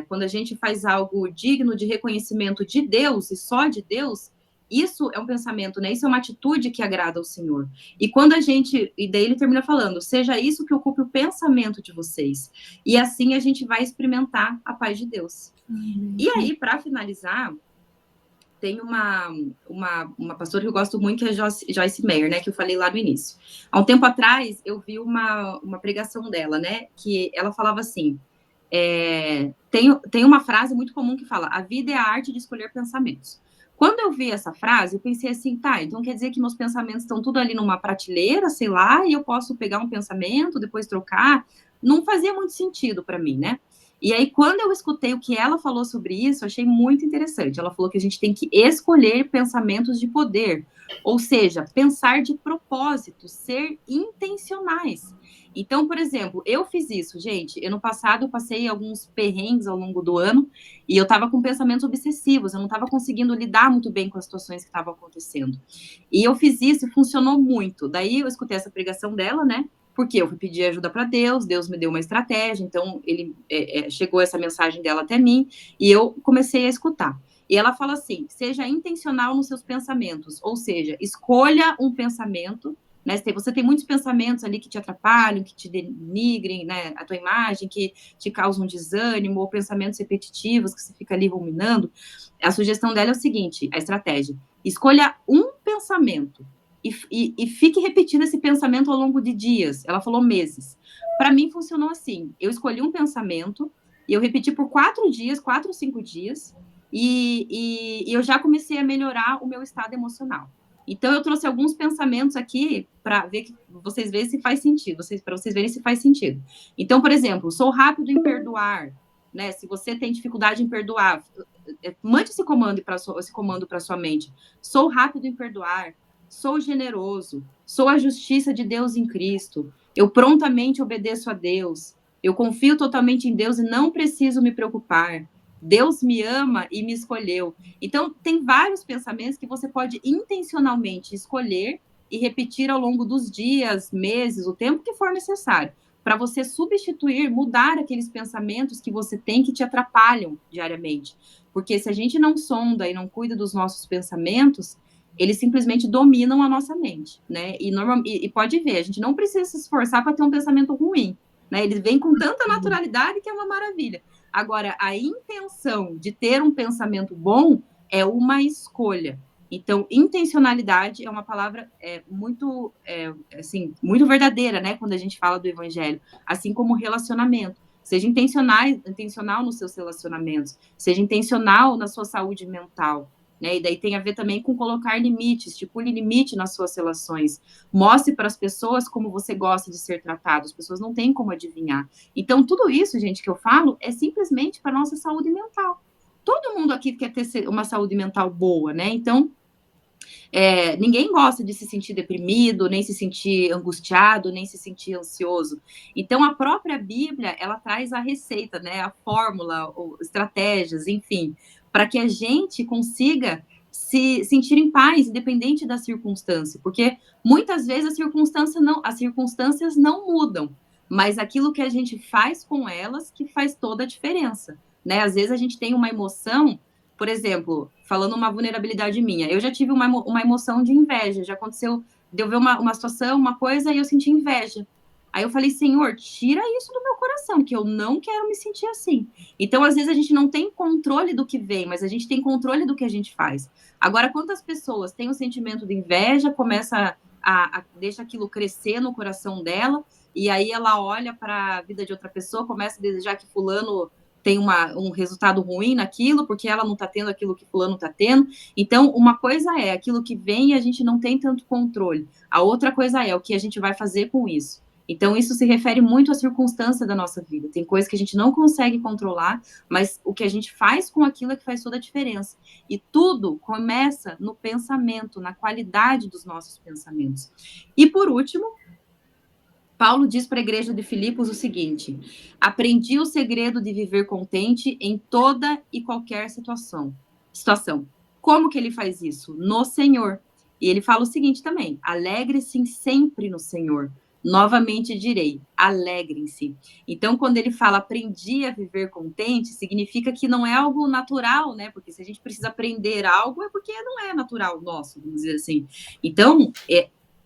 quando a gente faz algo digno de reconhecimento de Deus e só de Deus, isso é um pensamento, né? Isso é uma atitude que agrada ao Senhor. E quando a gente, e daí ele termina falando: seja isso que ocupe o pensamento de vocês. E assim a gente vai experimentar a paz de Deus. E aí, para finalizar, tem uma pastora que eu gosto muito, que é Joyce Meyer, né, que eu falei lá no início. Há um tempo atrás, eu vi uma pregação dela, né, que ela falava assim, tem uma frase muito comum que fala: a vida é a arte de escolher pensamentos. Quando eu vi essa frase, eu pensei assim, tá, então quer dizer que meus pensamentos estão tudo ali numa prateleira, sei lá, e eu posso pegar um pensamento, depois trocar? Não fazia muito sentido para mim, né? E aí, quando eu escutei o que ela falou sobre isso, achei muito interessante. Ela falou que a gente tem que escolher pensamentos de poder, ou seja, pensar de propósito, ser intencionais. Então, por exemplo, eu fiz isso, gente. Ano passado eu passei alguns perrengues ao longo do ano e eu estava com pensamentos obsessivos, eu não estava conseguindo lidar muito bem com as situações que estavam acontecendo. E eu fiz isso e funcionou muito. Daí eu escutei essa pregação dela, né? Porque eu fui pedir ajuda para Deus, Deus me deu uma estratégia, então ele chegou essa mensagem dela até mim e eu comecei a escutar. E ela fala assim: seja intencional nos seus pensamentos, ou seja, escolha um pensamento, né? Você tem muitos pensamentos ali que te atrapalham, que te denigrem, né, a tua imagem, que te causam desânimo, ou pensamentos repetitivos que você fica ali ruminando. A sugestão dela é o seguinte, a estratégia: escolha um pensamento e fique repetindo esse pensamento ao longo de dias. Ela falou meses. Para mim funcionou assim: eu escolhi um pensamento e eu repeti por 4 dias, 4 ou 5 dias, e eu já comecei a melhorar o meu estado emocional. Então eu trouxe alguns pensamentos aqui para ver que vocês verem se faz sentido, para vocês verem se faz sentido. Então, por exemplo, sou rápido em perdoar, né? Se você tem dificuldade em perdoar, mande esse comando para sua mente: sou rápido em perdoar, sou generoso, sou a justiça de Deus em Cristo, eu prontamente obedeço a Deus, eu confio totalmente em Deus e não preciso me preocupar. Deus me ama e me escolheu. Então, tem vários pensamentos que você pode intencionalmente escolher e repetir ao longo dos dias, meses, o tempo que for necessário, para você substituir, mudar aqueles pensamentos que você tem que te atrapalham diariamente. Porque se a gente não sonda e não cuida dos nossos pensamentos, eles simplesmente dominam a nossa mente, né? E pode ver, a gente não precisa se esforçar para ter um pensamento ruim, né? Ele vem com tanta naturalidade que é uma maravilha. Agora, a intenção de ter um pensamento bom é uma escolha. Então, intencionalidade é uma palavra muito, assim, muito verdadeira, né? Quando a gente fala do evangelho, assim como relacionamento. Seja intencional nos seus relacionamentos, seja intencional na sua saúde mental, né? E daí tem a ver também com colocar limites, estipule limite nas suas relações. Mostre para as pessoas como você gosta de ser tratado, as pessoas não têm como adivinhar. Então, tudo isso, gente, que eu falo, é simplesmente para a nossa saúde mental. Todo mundo aqui quer ter uma saúde mental boa, né? Então, ninguém gosta de se sentir deprimido, nem se sentir angustiado, nem se sentir ansioso. Então, a própria Bíblia, ela traz a receita, né? A fórmula, ou estratégias, enfim, para que a gente consiga se sentir em paz, independente da circunstância, porque muitas vezes as circunstâncias não mudam, mas aquilo que a gente faz com elas que faz toda a diferença, né? Às vezes a gente tem uma emoção, por exemplo, falando uma vulnerabilidade minha, eu já tive uma emoção de inveja, já aconteceu de eu ver uma situação, uma coisa, e eu senti inveja. Aí eu falei: Senhor, tira isso do meu coração, que eu não quero me sentir assim. Então, às vezes, a gente não tem controle do que vem, mas a gente tem controle do que a gente faz. Agora, quantas pessoas têm o sentimento de inveja, começa deixa aquilo crescer no coração dela, e aí ela olha para a vida de outra pessoa, começa a desejar que fulano tem um resultado ruim naquilo, porque ela não está tendo aquilo que fulano está tendo. Então, uma coisa é aquilo que vem e a gente não tem tanto controle. A outra coisa é o que a gente vai fazer com isso. Então, isso se refere muito à circunstância da nossa vida. Tem coisas que a gente não consegue controlar, mas o que a gente faz com aquilo é que faz toda a diferença. E tudo começa no pensamento, na qualidade dos nossos pensamentos. E, por último, Paulo diz para a igreja de Filipos o seguinte: aprendi o segredo de viver contente em toda e qualquer situação. Como que ele faz isso? No Senhor. E ele fala o seguinte também: alegre-se sempre no Senhor. Novamente direi, alegrem-se. Então, quando ele fala aprendi a viver contente, significa que não é algo natural, né? Porque se a gente precisa aprender algo, é porque não é natural nosso, vamos dizer assim. Então,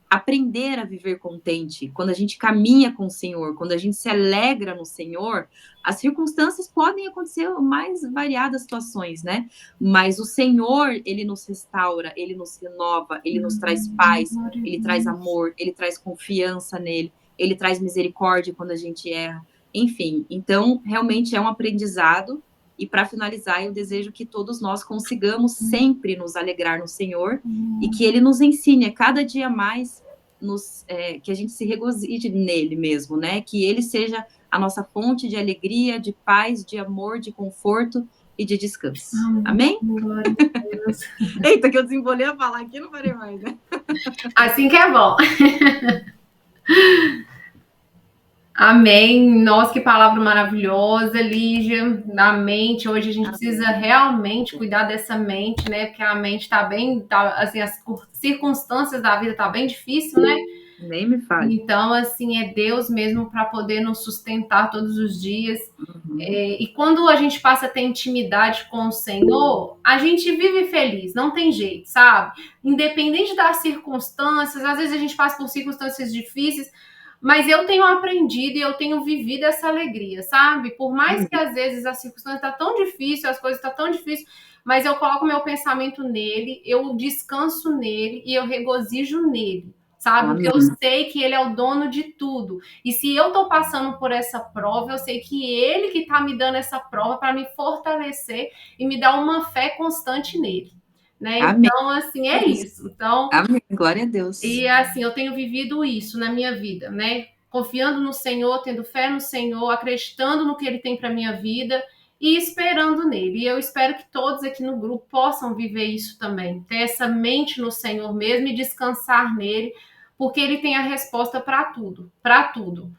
aprender a viver contente, quando a gente caminha com o Senhor, quando a gente se alegra no Senhor, as circunstâncias podem acontecer mais variadas situações, né? Mas o Senhor, ele nos restaura, ele nos renova, ele nos traz paz, ele traz amor, ele traz confiança nele, ele traz misericórdia quando a gente erra. Enfim, então, realmente é um aprendizado. E para finalizar, eu desejo que todos nós consigamos sempre nos alegrar no Senhor e que Ele nos ensine a cada dia mais, que a gente se regozije nele mesmo, né? Que Ele seja a nossa fonte de alegria, de paz, de amor, de conforto e de descanso. Amém? Eita, que eu desembolei a falar aqui, não parei mais, né? Assim que é bom. Amém. Nossa, que palavra maravilhosa, Lígia. Da mente, hoje a gente precisa realmente cuidar dessa mente, né? Porque a mente assim, as circunstâncias da vida tá bem difícil, né? Nem me fale. Então, assim, é Deus mesmo para poder nos sustentar todos os dias. E quando a gente passa a ter intimidade com o Senhor, a gente vive feliz, não tem jeito, sabe? Independente das circunstâncias, às vezes a gente passa por circunstâncias difíceis, mas eu tenho aprendido e eu tenho vivido essa alegria, sabe? Por mais que às vezes a circunstância está tão difícil, as coisas estão tão difíceis, mas eu coloco meu pensamento nele, eu descanso nele e eu regozijo nele, sabe? Porque eu sei que ele é o dono de tudo. E se eu tô passando por essa prova, eu sei que ele que tá me dando essa prova para me fortalecer e me dar uma fé constante nele. Né? Então, assim, é isso. Então, amém. Glória a Deus. E assim, eu tenho vivido isso na minha vida, né? Confiando no Senhor, tendo fé no Senhor, acreditando no que Ele tem para minha vida e esperando nele. E eu espero que todos aqui no grupo possam viver isso também. Ter essa mente no Senhor mesmo e descansar nele, porque Ele tem a resposta para tudo, para tudo.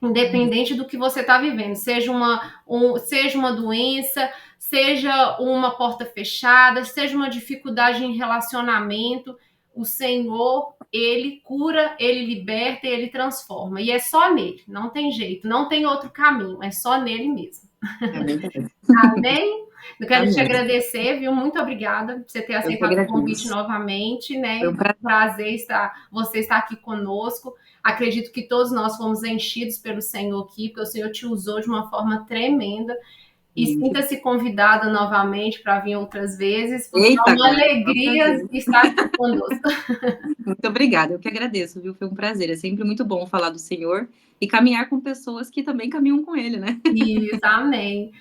Independente do que você está vivendo, seja uma doença, seja uma porta fechada, seja uma dificuldade em relacionamento, o Senhor, Ele cura, Ele liberta, Ele transforma. E é só nele, não tem jeito, não tem outro caminho, é só nele mesmo. Amém? Eu quero te agradecer, viu? Muito obrigada por você ter aceitado o convite novamente, né? Foi um prazer você estar aqui conosco. Acredito que todos nós fomos enchidos pelo Senhor aqui, porque o Senhor te usou de uma forma tremenda. E sinta-se convidada novamente para vir outras vezes. Porque é uma alegria estar aqui conosco. Muito obrigada, eu que agradeço, viu? Foi um prazer. É sempre muito bom falar do Senhor e caminhar com pessoas que também caminham com Ele, né? Isso, amém.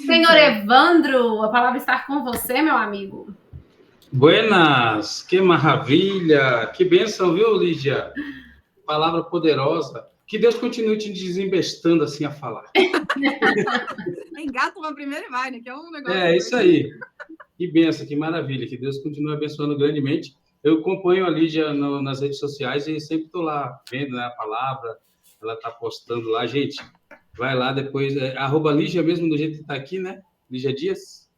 Senhor Evandro, a palavra está com você, meu amigo. Buenas, que maravilha, que bênção, viu, Lígia? Palavra poderosa. Que Deus continue te desembestando assim a falar. Engata uma primeira e vai, né? Que é um negócio. É, isso aí. Que bênção, que maravilha. Que Deus continue abençoando grandemente. Eu acompanho a Lígia nas redes sociais e sempre estou lá vendo, né, a palavra. Ela está postando lá. Gente, vai lá depois. @Lígia mesmo, do jeito que está aqui, né? Lígia Dias.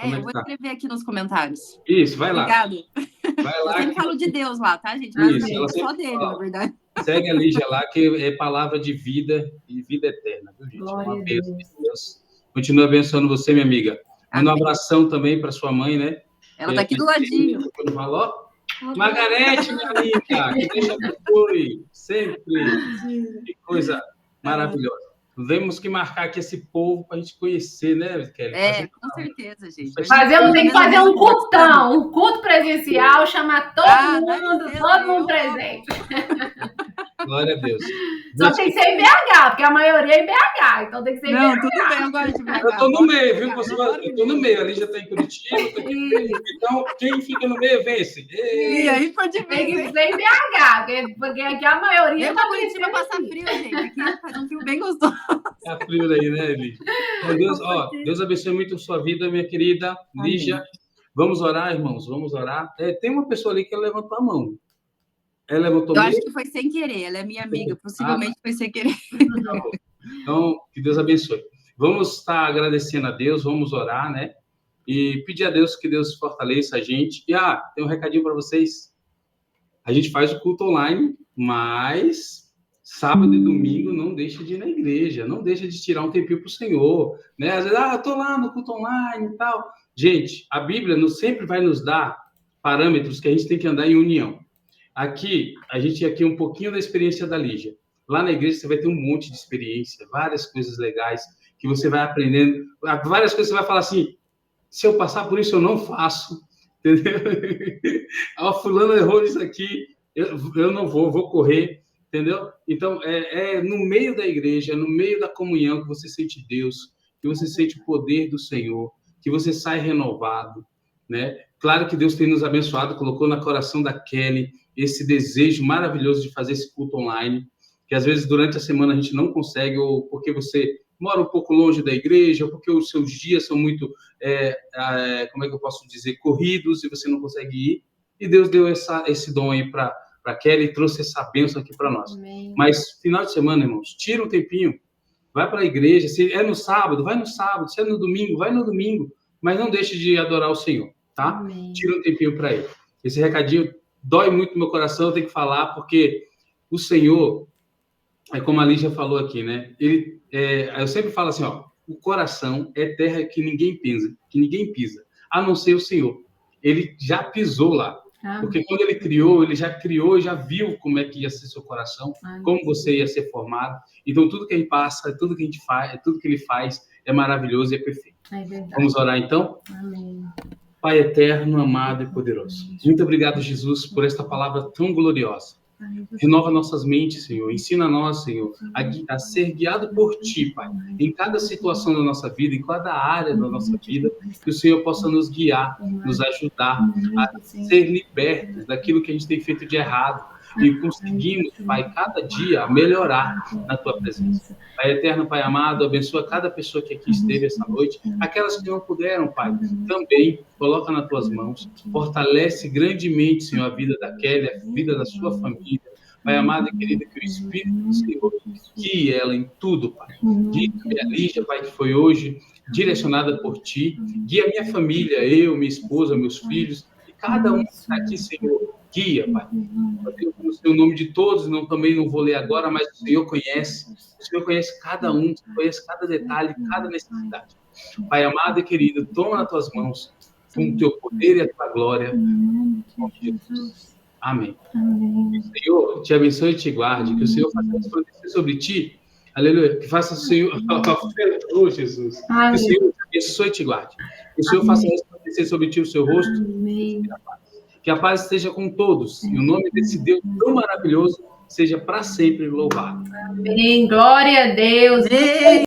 Eu vou escrever aqui nos comentários. Isso, vai lá. Obrigado. Vai lá. Eu sempre falo de Deus lá, tá, gente? Isso, ela só dele, na verdade. Segue a Lígia lá, que é palavra de vida e vida eterna, viu, gente? Glória Uma bênção de Deus. Continua abençoando você, minha amiga. Manda um abração também para sua mãe, né? Ela tá aqui do ladinho. Quando falou, Margarete, minha amiga, que Deus abençoe sempre. Que coisa maravilhosa. Temos que marcar aqui esse povo para a gente conhecer, né, Kelly? Com certeza, gente. Tem que fazer um cultão, um culto presencial, chamar todo mundo presente. Glória a Deus. Só tem que ser em BH, porque a maioria é em BH, então tem que ser em BH. Não, tudo bem, eu gosto de BH. Eu tô no meio, viu, pessoal? Eu tô no meio, ali já tá em Curitiba, tô aqui. Então, quem fica no meio, vence. E aí pode Tem que ver. ser em BH, porque aqui a maioria Vem pra Curitiba passar frio, gente. Aqui faz um frio bem gostoso. Tá frio aí, né, Lígia? Então, Deus, ó, Deus abençoe muito a sua vida, minha querida Lígia. Vamos orar, irmãos, vamos orar. Tem uma pessoa ali que levantou a mão. Ela levantou Eu acho que foi sem querer, ela é minha amiga, possivelmente foi sem querer. Então, que Deus abençoe. Vamos estar agradecendo a Deus, vamos orar, né? E pedir a Deus que Deus fortaleça a gente. E, tem um recadinho para vocês. A gente faz o culto online, mas sábado e domingo não deixa de ir na igreja, não deixa de tirar um tempinho para o Senhor, né? Às vezes, eu tô lá no culto online e tal. Gente, a Bíblia sempre vai nos dar parâmetros que a gente tem que andar em união. Aqui, a gente aqui um pouquinho da experiência da Lígia. Lá na igreja você vai ter um monte de experiência, várias coisas legais que você vai aprendendo, várias coisas que você vai falar assim, se eu passar por isso eu não faço, entendeu? Fulano errou isso aqui, eu não vou correr, entendeu? Então, é no meio da igreja, no meio da comunhão que você sente Deus, que você sente o poder do Senhor, que você sai renovado, né? Claro que Deus tem nos abençoado, colocou no coração da Kelly esse desejo maravilhoso de fazer esse culto online, que às vezes durante a semana a gente não consegue, ou porque você mora um pouco longe da igreja, ou porque os seus dias são muito, como é que eu posso dizer, corridos, e você não consegue ir. E Deus deu esse dom aí para Kelly e trouxe essa bênção aqui para nós. Amém. Mas final de semana, irmãos, tira um tempinho, vai para a igreja. Se é no sábado, vai no sábado. Se é no domingo, vai no domingo. Mas não deixe de adorar o Senhor, tá? Amém. Tira um tempinho para ele. Esse recadinho dói muito no meu coração, eu tenho que falar, porque o Senhor, como a Lígia falou aqui, né? Eu sempre falo assim, o coração é terra que ninguém pisa, a não ser o Senhor. Ele já pisou lá. Porque quando ele criou e já viu como é que ia ser seu coração, como você ia ser formado. Então, tudo que ele passa, tudo que a gente faz, tudo que ele faz é maravilhoso e é perfeito. É verdade. Vamos orar, então? Amém. Pai eterno, amado e poderoso. Muito obrigado, Jesus, por esta palavra tão gloriosa. Renova nossas mentes, Senhor. Ensina a nós, Senhor, a ser guiado por Ti, Pai. Em cada situação da nossa vida, em cada área da nossa vida, que o Senhor possa nos guiar, nos ajudar a ser libertos daquilo que a gente tem feito de errado. E conseguimos, Pai, cada dia melhorar na Tua presença. Pai eterno, Pai amado, abençoa cada pessoa que aqui esteve essa noite. Aquelas que não puderam, Pai, também coloca nas Tuas mãos. Fortalece grandemente, Senhor, a vida da Kelly, a vida da sua família. Pai amado e querido, que o Espírito do Senhor guie ela em tudo, Pai. Guie a minha Lígia, Pai, que foi hoje direcionada por Ti. Guia a minha família, eu, minha esposa, meus filhos. E cada um que está aqui, Senhor, guia, Pai. Eu não sei o nome de todos, também não vou ler agora, mas o Senhor conhece. O Senhor conhece cada um, conhece cada detalhe, cada necessidade. Pai amado e querido, toma nas Tuas mãos, com o Teu poder e a Tua glória. Em nome de Jesus. Amém. Amém. Que o Senhor te abençoe e te guarde, que o Senhor faça resplandecer sobre ti. Aleluia. Que faça o Senhor... Oh, Jesus. Amém. Que o Senhor te abençoe e te guarde. Que o Senhor faça resplandecer sobre ti o seu rosto. Amém. Que a paz esteja com todos. E o nome desse Deus tão maravilhoso seja para sempre louvado. Amém. Glória a Deus. Amém.